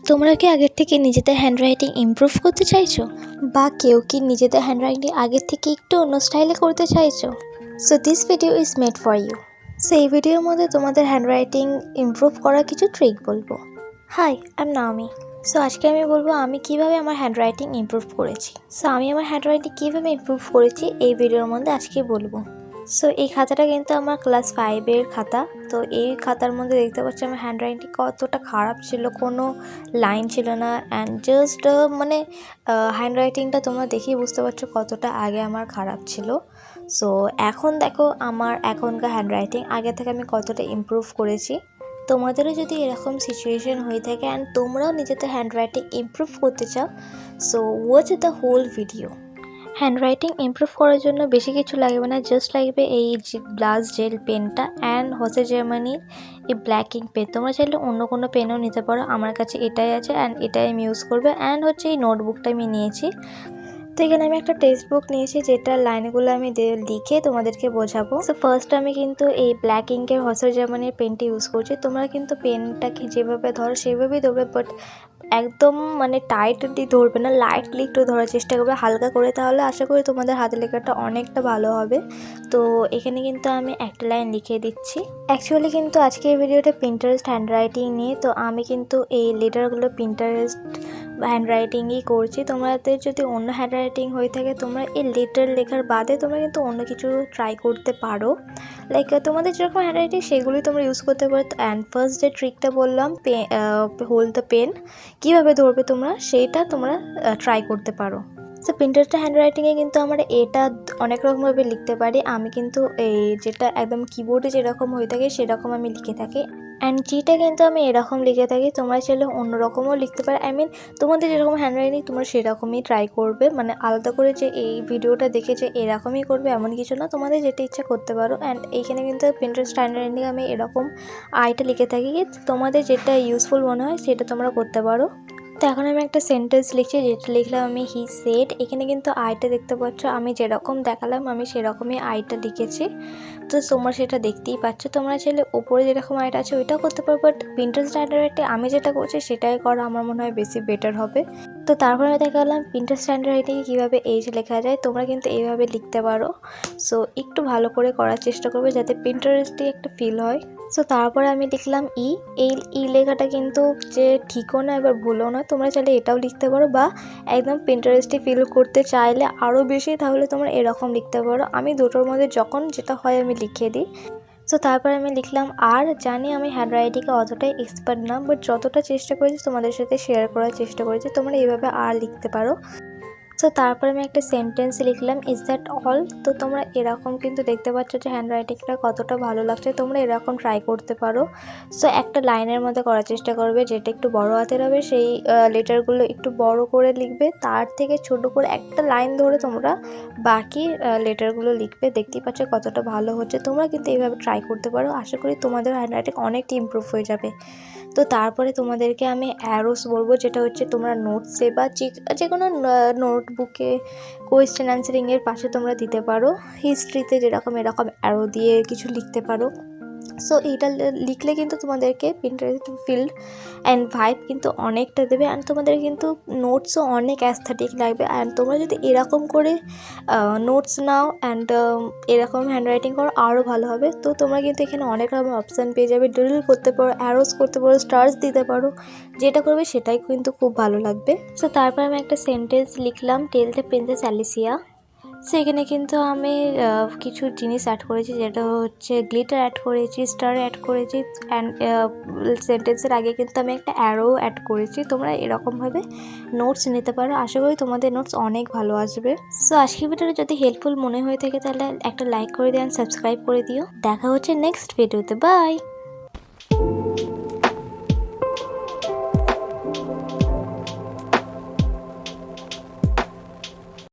তোমরা কি আগের থেকে নিজেদের হ্যান্ডরাইটিং ইমপ্রুভ করতে চাইছো, বা কেউ কি নিজেদের হ্যান্ডরাইটিং আগের থেকে একটু অন্য স্টাইলে করতে চাইছো? So this video is made for you. So এই ভিডিওর মধ্যে তোমাদের হ্যান্ডরাইটিং ইমপ্রুভ করার কিছু ট্রিক বলবো। Hi, I am Naomi. So আজকে আমি বলবো আমি কিভাবে আমার হ্যান্ডরাইটিং ইমপ্রুভ করেছি। সো আমি আমার হ্যান্ডরাইটিং কীভাবে ইমপ্রুভ করেছি এই ভিডিওর মধ্যে আজকে বলবো। সো এই খাতাটা কিন্তু আমার ক্লাস 5-এর খাতা। তো এই খাতার মধ্যে দেখতে পাচ্ছি আমার হ্যান্ডরাইটিং কতটা খারাপ ছিল, কোনো লাইন ছিল না। অ্যান্ড জাস্ট হ্যান্ডরাইটিংটা তোমরা দেখেই বুঝতে পারছো কতটা আগে আমার খারাপ ছিল। সো এখন দেখো আমার এখনকার হ্যান্ডরাইটিং আগে থেকে আমি কতটা ইমপ্রুভ করেছি। তোমাদেরও যদি এরকম সিচুয়েশন হয়ে থাকে অ্যান্ড তোমরাও নিজেদের হ্যান্ডরাইটিং ইমপ্রুভ করতে চাও, so watch the whole video. Handwriting improve করার জন্য বেশি কিছু লাগবে না, জাস্ট লাগবে এই গ্লাস জেল পেনটা অ্যান্ড হোসে জার্মানির এই ব্ল্যাক ইঙ্ক পেন। তোমরা চাইলে অন্য কোনো পেনও নিতে পারো, আমার কাছে এটাই আছে অ্যান্ড এটাই আমি ইউজ করবো। অ্যান্ড হচ্ছে এই নোটবুকটা আমি নিয়েছি। তো এখানে আমি একটা টেক্সট বুক নিয়েছি যেটার লাইনগুলো আমি লিখে তোমাদেরকে বোঝাবো। সো ফার্স্ট আমি কিন্তু এই ব্ল্যাক ইঙ্কের হোসে জার্মানির পেনটি ইউজ করছি। তোমরা কিন্তু পেনটাকে যেভাবে ধরো সেভাবেই ধরবে, বাট একদম টাইটলি ধরবে না, লাইটলি একটু ধরার চেষ্টা করবে হালকা করে, তাহলে আশা করি তোমাদের হাতে লেখাটা অনেকটা ভালো হবে। তো এখানে কিন্তু আমি একটা লাইন লিখে দিচ্ছি। অ্যাকচুয়ালি কিন্তু আজকে এই ভিডিওটা পিন্টারেস্ট হ্যান্ডরাইটিং নিয়ে, তো আমি কিন্তু এই লেটারগুলো পিন্টারেস্ট হ্যান্ডরাইটিংই করছি। তোমাদের যদি অন্য হ্যান্ডরাইটিং হয়ে থাকে তোমরা এই লেটার লেখার বাদে তোমরা কিন্তু অন্য কিছু ট্রাই করতে পারো, লাইক তোমাদের যেরকম হ্যান্ডরাইটিং সেগুলোই তোমরা ইউজ করতে পারো। অ্যান্ড ফার্স্ট যে ট্রিকটা বললাম হোল্ড দ্য পেন, কীভাবে ধরবে তোমরা সেইটা তোমরা ট্রাই করতে পারো। সো পিন্টারেস্ট হ্যান্ডরাইটিংয়ে কিন্তু আমরা এটা অনেক রকমভাবে লিখতে পারি। আমি কিন্তু এই যেটা একদম কিবোর্ডে যেরকম হয়ে থাকে সেরকম আমি লিখে থাকি। অ্যান্ড জিটা কিন্তু আমি এরকম লিখে থাকি, তোমরা চাইলে অন্যরকমও লিখতে পারো। তোমাদের যেরকম হ্যান্ডরাইটিং তোমরা সেরকমই ট্রাই করবে, আলাদা করে যে এই ভিডিওটা দেখে যে এরকমই করবে এমন কিছু না, তোমাদের যেটা ইচ্ছা করতে পারো। অ্যান্ড এইখানে কিন্তু পিন্টারেস্ট হ্যান্ডরাইটিং আমি এরকম আইটা লিখে থাকি, তোমাদের যেটা ইউজফুল মনে হয় সেটা তোমরা করতে পারো। তো এখন আমি একটা সেন্টেন্স লিখছি, যেটা লিখলাম আমি হি সেড। এখানে কিন্তু আইটা দেখতে পাচ্ছ, আমি যেরকম দেখালাম আমি সেরকমই আইটা লিখেছি। তো তোমরা সেটা দেখতেই পাচ্ছ। তোমরা চাইলে উপরে যেরকম আইটা আছে ওইটাও করতে পারো, বাট পিন্টারেস্ট হ্যান্ডরাইটিং আমি যেটা করছি সেটাই করা আমার মনে হয় বেশি বেটার হবে। তো তারপরে আমি দেখালাম পিন্টারেস্ট হ্যান্ডরাইটিংয়ে কীভাবে এইচ লেখা যায়। তোমরা কিন্তু এইভাবে লিখতে পারো। সো একটু ভালো করে করার চেষ্টা করবে যাতে পিন্টারেস্টই একটা ফিল হয়। সো তারপরে আমি লিখলাম এই লেখাটা কিন্তু যে ঠিকও না এবার ভুলও না, তোমরা চাইলে এটাও লিখতে পারো, বা একদম পিন্টারেস্টে ফিল করতে চাইলে আরও বেশি তাহলে তোমরা এরকম লিখতে পারো। আমি দুটোর মধ্যে যখন যেটা হয় আমি লিখে দিই। সো তারপরে আমি লিখলাম আর। জানি আমি হ্যান্ডরাইটিংয়ে অতটাই এক্সপার্ট না, বাট যতটা চেষ্টা করেছি তোমাদের সাথে শেয়ার করার চেষ্টা করেছি। তোমরা এইভাবে আর লিখতে পারো। সো তারপরে আমি একটা সেন্টেন্স লিখলাম ইজ দ্যাট অল। তো তোমরা এরকম কিন্তু দেখতে পাচ্ছ যে হ্যান্ডরাইটিংটা কতটা ভালো লাগছে, তোমরা এরকম ট্রাই করতে পারো। সো একটা লাইনের মধ্যে করার চেষ্টা করবে, যেটা একটু বড় হাতের হবে সেই লেটারগুলো একটু বড় করে লিখবে, তার থেকে ছোট করে একটা লাইন ধরে তোমরা বাকি লেটারগুলো লিখবে। দেখতেই পাচ্ছ কতটা ভালো হচ্ছে। তোমরা কিন্তু এইভাবে ট্রাই করতে পারো, আশা করি তোমাদের হ্যান্ডরাইটিং অনেকটা ইমপ্রুভ হয়ে যাবে। তো তারপরে তোমাদেরকে আমি অ্যারোস বলবো, যেটা হচ্ছে তোমরা নোটসে বা যে কোনো নোটবুকে কোয়েশ্চেন অ্যান্সারিংয়ের পাশে তোমরা দিতে পারো। হিস্ট্রিতে যেরকম এরকম অ্যারো দিয়ে কিছু লিখতে পারো। সো এইটা লিখলে কিন্তু তোমাদেরকে পিন্টারেস্ট ফিল্ড অ্যান্ড ভাইব কিন্তু অনেকটা দেবে। অ্যান্ড তোমাদের কিন্তু নোটসও অনেক অ্যাস্থেটিক লাগবে। অ্যান্ড তোমরা যদি এরকম করে নোটস নাও অ্যান্ড এরকম হ্যান্ডরাইটিং করো আরও ভালো হবে। তো তোমরা কিন্তু এখানে অনেক রকম অপশান পেয়ে যাবে, ডুডল করতে পারো, অ্যারোস করতে পারো, স্টার্স দিতে পারো, যেটা করবে সেটাই কিন্তু খুব ভালো লাগবে। সো তারপর আমি একটা সেন্টেন্স লিখলাম tell the princess Alicia. So এখানে কিন্তু আমি কিছু জিনিস অ্যাড করেছি, যেটা হচ্ছে গ্লিটার অ্যাড করেছি, স্টার অ্যাড করেছি, অ্যান্ড সেন্টেন্সের আগে কিন্তু আমি একটা অ্যারো অ্যাড করেছি। তোমরা এরকমভাবে নোটস নিতে পারো, আশা করি তোমাদের নোটস অনেক ভালো আসবে। সো আজকের ভিডিওটা যদি হেল্পফুল মনে হয়ে থাকে তাহলে একটা লাইক করে দিও, সাবস্ক্রাইব করে দিও। দেখা হচ্ছে নেক্সট ভিডিওতে। বাই।